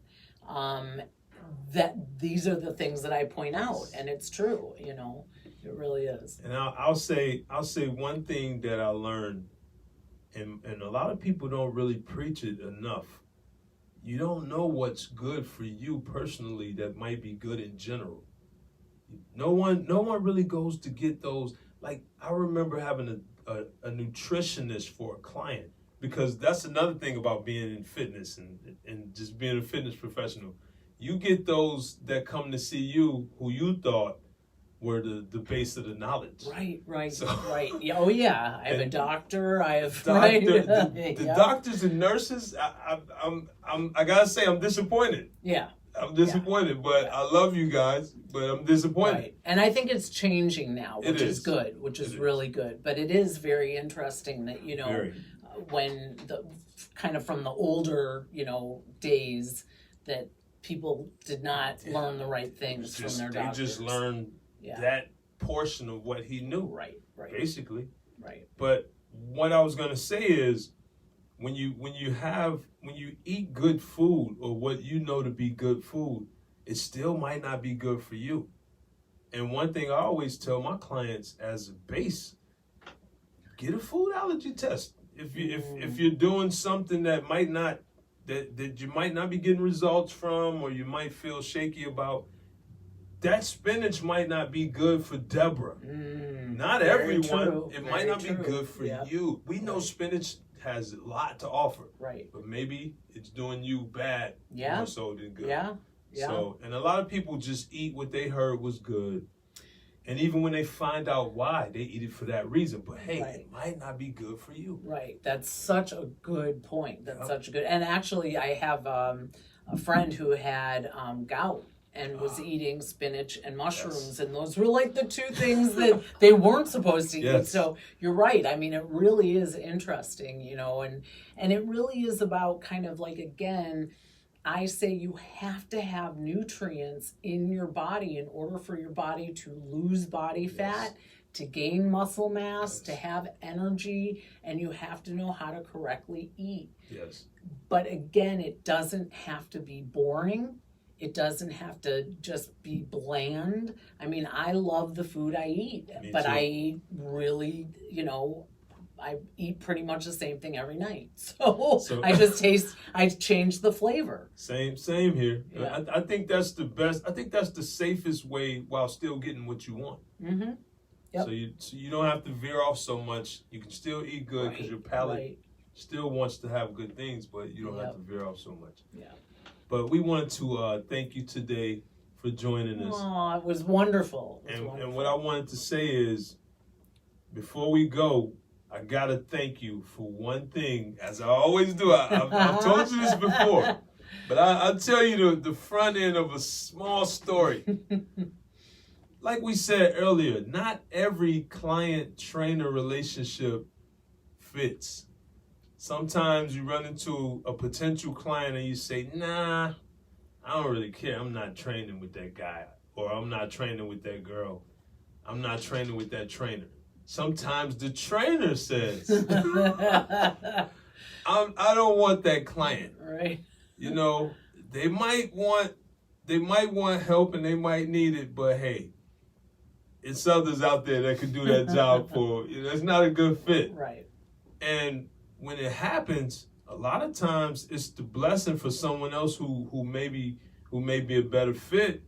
that these are the things that I point out, and it's true, it really is. And I'll say one thing that I learned, and a lot of people don't really preach it enough. You don't know what's good for you personally that might be good in general. No one really goes to get those. Like, I remember having a nutritionist for a client, because that's another thing about being in fitness and just being a fitness professional. You get those that come to see you who you thought were the base of the knowledge. Right. So, right. Oh yeah, I have a doctor. The doctors and nurses. I gotta say, I'm disappointed. Yeah. I'm disappointed, but I love you guys, but I'm disappointed. Right. And I think it's changing now, which is good, which is really good. But it is very interesting that, when the kind of from the older, days, that people did not learn the right things from their doctors. They just learned that portion of what he knew. Right. Basically. Right. But what I was going to say is, when you eat good food, or what you know to be good food, it still might not be good for you. And one thing I always tell my clients as a base, get a food allergy test. If you're doing something that you might not be getting results from, or you might feel shaky about, that spinach might not be good for Deborah. Not everyone. True. It might not be good for you. We know spinach has a lot to offer. Right. But maybe it's doing you bad more so than good. Yeah. So, and a lot of people just eat what they heard was good. And even when they find out why, they eat it for that reason. But hey, it might not be good for you. Right. That's such a good point. That's such a good. And actually, I have a friend who had gout and was eating spinach and mushrooms, and those were like the two things that they weren't supposed to eat. So you're right. It really is interesting, and it really is about kind of like, again, I say you have to have nutrients in your body in order for your body to lose body fat, to gain muscle mass, to have energy, and you have to know how to correctly eat. Yes. But again, it doesn't have to be boring. It doesn't have to just be bland. I love the food I eat, but I eat really, I eat pretty much the same thing every night. So, So- I change the flavor. Same here. Yeah. I think that's the best. I think that's the safest way while still getting what you want. Mm-hmm. Yep. So you don't have to veer off so much. You can still eat good because your palate still wants to have good things, but you don't have to veer off so much. Yeah. But we wanted to thank you today for joining us. Oh, it was wonderful. And what I wanted to say is, before we go, I gotta thank you for one thing, as I always do. I've told you this before, but I'll tell you the front end of a small story. Like we said earlier, not every client-trainer relationship fits. Sometimes you run into a potential client and you say, nah, I don't really care. I'm not training with that guy, or I'm not training with that girl. I'm not training with that trainer. Sometimes the trainer says, I don't want that client. Right. You know, they might want help and they might need it, but hey, it's others out there that can do that job for you. It's not a good fit. Right. And when it happens, a lot of times it's the blessing for someone else who may be a better fit,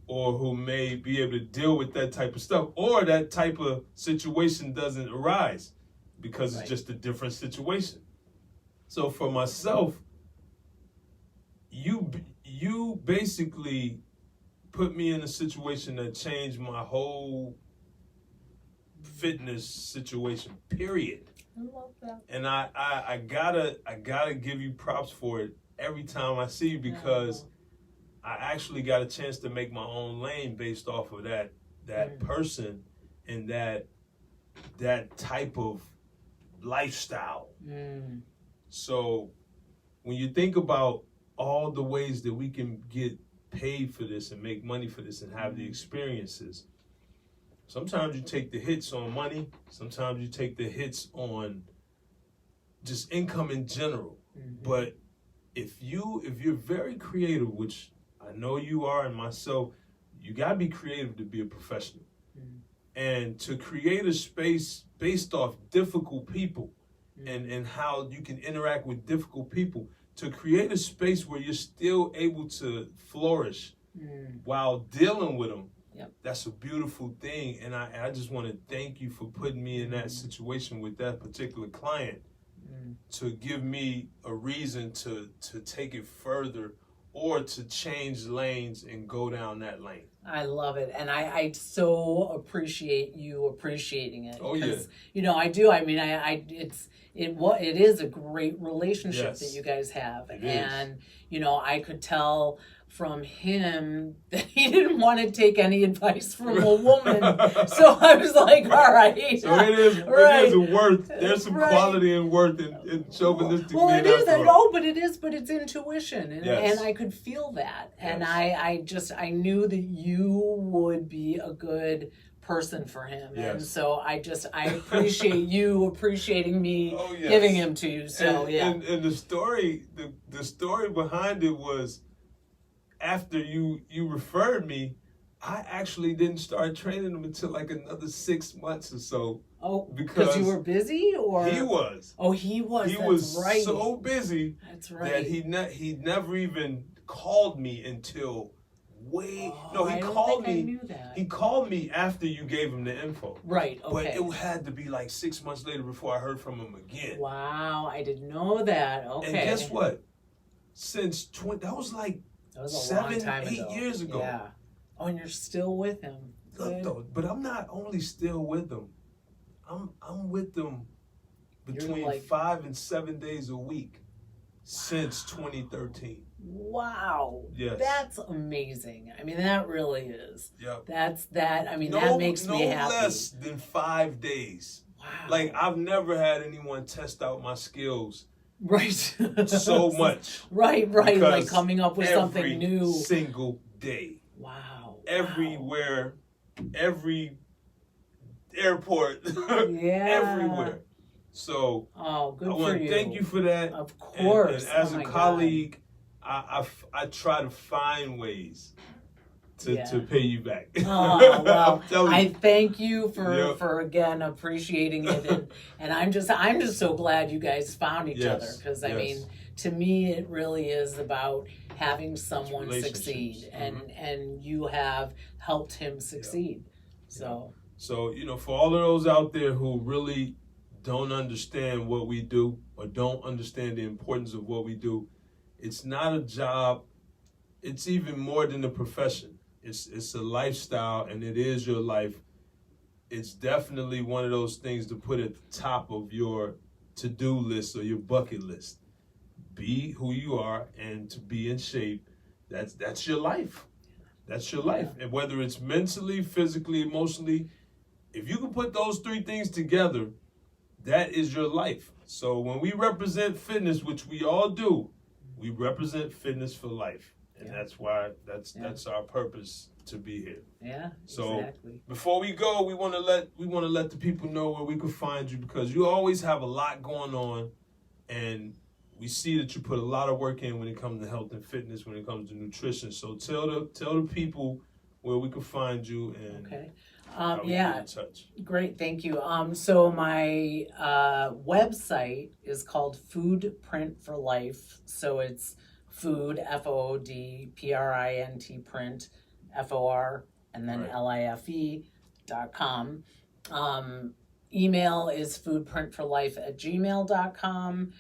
or who may be able to deal with that type of stuff, or that type of situation doesn't arise because it's just a different situation. So for myself, you basically put me in a situation that changed my whole fitness situation, period. I love that. And I gotta give you props for it every time I see you, because I actually got a chance to make my own lane based off of that person and that type of lifestyle. So when you think about all the ways that we can get paid for this and make money for this and have the experiences, sometimes you take the hits on money, sometimes you take the hits on just income in general. But if you're very creative, which I know you are, and myself, you gotta be creative to be a professional. And to create a space based off difficult people and how you can interact with difficult people, to create a space where you're still able to flourish while dealing with them, that's a beautiful thing. And I just want to thank you for putting me in that situation with that particular client, to give me a reason to take it further, or to change lanes and go down that lane. I love it, and I so appreciate you appreciating it. Oh yeah. You know, I do. I mean, it is a great relationship that you guys have, and you know, I could tell from him that he didn't want to take any advice from a woman. So I was like, all right. So it is a worth. There's some quality and worth in chauvinistic. Well, it is. But it's intuition. And I could feel that. And Yes. I knew that you would be a good person for him. Yes. And so I appreciate you appreciating me giving him to you. So and the story behind it was, after you referred me, I actually didn't start training him until like another 6 months or so. Oh, because you were busy, or he was. Oh, he was. He That's was right. so busy. That's right. That he never even called me until he called me. I knew that. He called me after you gave him the info. Right. Okay. But it had to be like 6 months later before I heard from him again. Wow, I didn't know that. Okay. And guess what? Since that was like that was a 7, long time 8 ago. years ago. Yeah. Oh, and you're still with him. Look, though, but I'm not only still with them. I'm with them between 5 and 7 days a week since 2013. Wow. Yes. That's amazing. I mean, that really is. Yep. That makes me happy. No less than 5 days. Wow. Like, I've never had anyone test out my skills right. so much. Right. Like coming up with something new. Every single day. Wow. Everywhere. Every airport. Yeah. Everywhere. So good I want to thank you for that. Of course. And as a colleague, I try to find ways to pay you back. Oh, well, I'm telling I you. thank you for Yep. for again appreciating it, and I'm just so glad you guys found each other, because I yes. mean, to me it really is about having someone relationships. succeed, and you have helped him succeed. So So, for all of those out there who really don't understand what we do or don't understand the importance of what we do, it's not a job. It's even more than a profession. It's a lifestyle, and it is your life. It's definitely one of those things to put at the top of your to-do list or your bucket list. Be who you are, and to be in shape. That's your life. That's your life. And whether it's mentally, physically, emotionally, if you can put those three things together, that is your life. So when we represent fitness, which we all do, we represent fitness for life. And that's why that's our purpose to be here. yeah, So exactly. before we go, we want to let the people know where we can find you, because you always have a lot going on, and we see that you put a lot of work in when it comes to health and fitness, when it comes to nutrition. So tell the people where we can find you and how we get in touch. Great, thank you. So my website is called Food Print for Life. So it's food, FOOD, print, FOR, and then LIFE.com. Email is foodprintforlife@gmail.com.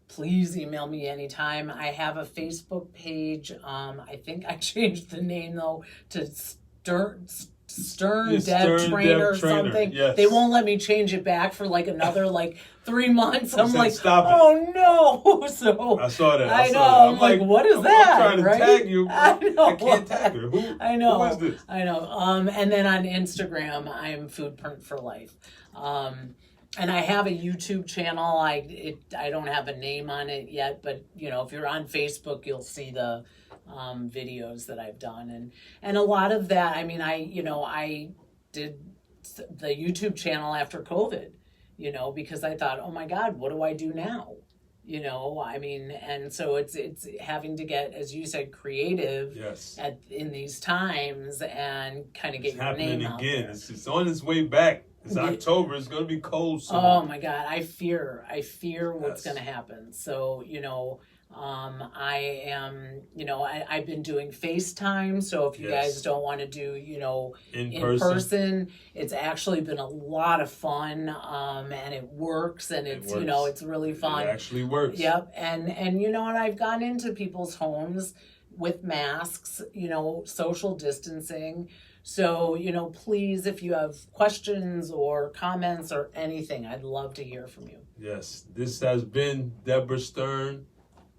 Please email me anytime. I have a Facebook page. I think I changed the name though to Stern Dev Trainer or something. Yes. They won't let me change it back for another 3 months. I'm like, stop it. oh no! So I saw that. I know. That. I'm like, what is that? I'm trying to right? tag you. I know. I can't tag her. I know. Who is this? I know. And then on Instagram, I'm Food Print for Life. And I have a YouTube channel. I don't have a name on it yet, but if you're on Facebook, you'll see the videos that I've done, and a lot of that. I mean, I did the YouTube channel after COVID, because I thought, oh my God, what do I do now? I mean, and so it's having to get, as you said, creative in these times, and kind of get your name out there. It's on its way back. It's October. It's going to be cold soon. Oh my God, I fear what's going to happen. So I am, I've been doing FaceTime. So if you guys don't want to do, in person, it's actually been a lot of fun, and it works, and it's really fun. It actually works. Yep, and and I've gone into people's homes with masks, social distancing. So, please, if you have questions or comments or anything, I'd love to hear from you. Yes, this has been Deborah Stern,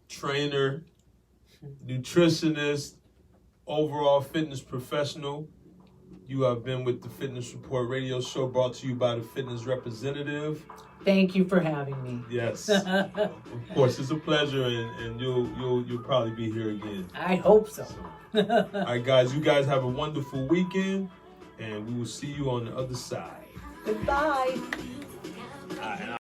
trainer, nutritionist, overall fitness professional. You have been with the Fitness Report Radio Show, brought to you by the Fitness Representative. Thank you for having me. Yes, of course, it's a pleasure, and you'll probably be here again. I hope so. All right, guys, you guys have a wonderful weekend, and we will see you on the other side. Goodbye.